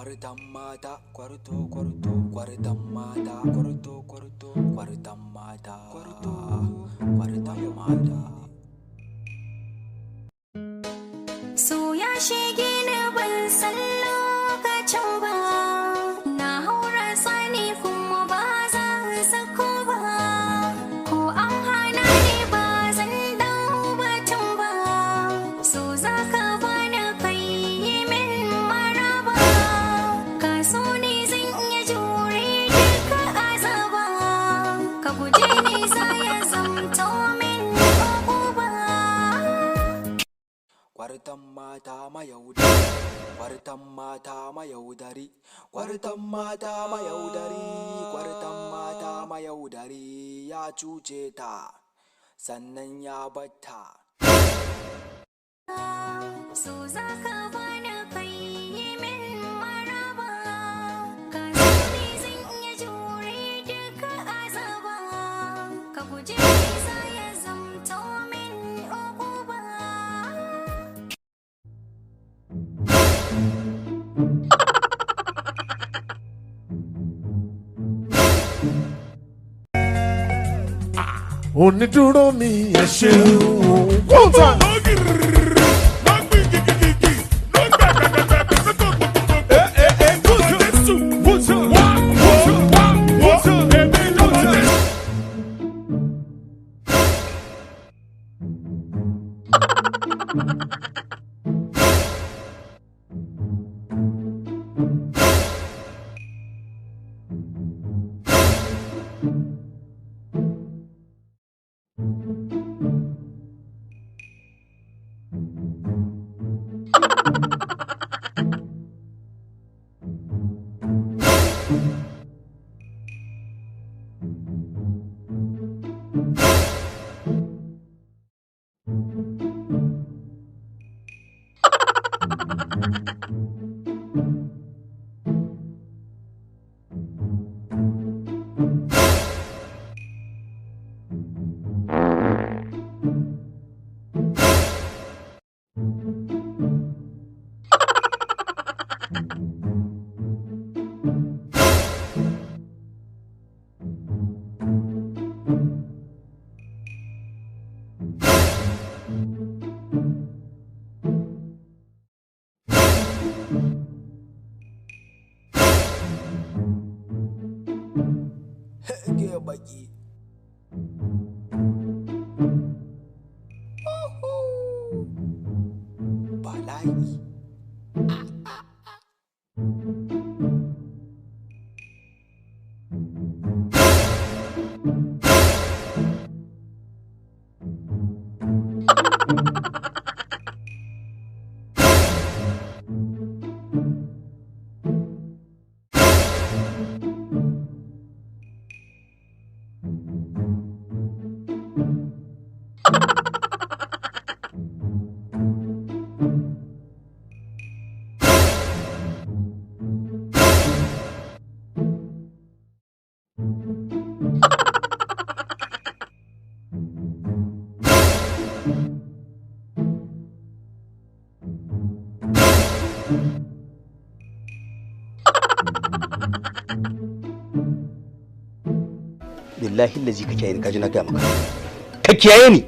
Kwartan mata, kwarto, kwarto, kwartan mata, kwarto, kwarto, kwartan mata, kwarto, kwartan mata. So ya shige ni ban san lokacin ba, na haura sani kuma ba zan sako ba, ko an hana ni ba zan dau batun ba, so za ka bani kai yi min maraba, ka so ni zan iya jure duka azaba, ka guje ni za ya zamto min uquba. Kwartan mata mayaudari, kwartan mata mayaudari, kwartan mata mayaudari, kwartan mata mayaudari ya cuce ta, sannan ya batta. So za ka bani kai yi min maraba, ka so ni zan iya jure duka azaba, ka guje ni za ya zamto min uquba. Onídúró mi ẹ ṣeun. Kwartan. Hege baki. Bala'i. Billahi lazi ka kiyaye ni, ka ji na gaya maka ka kiyaye ni.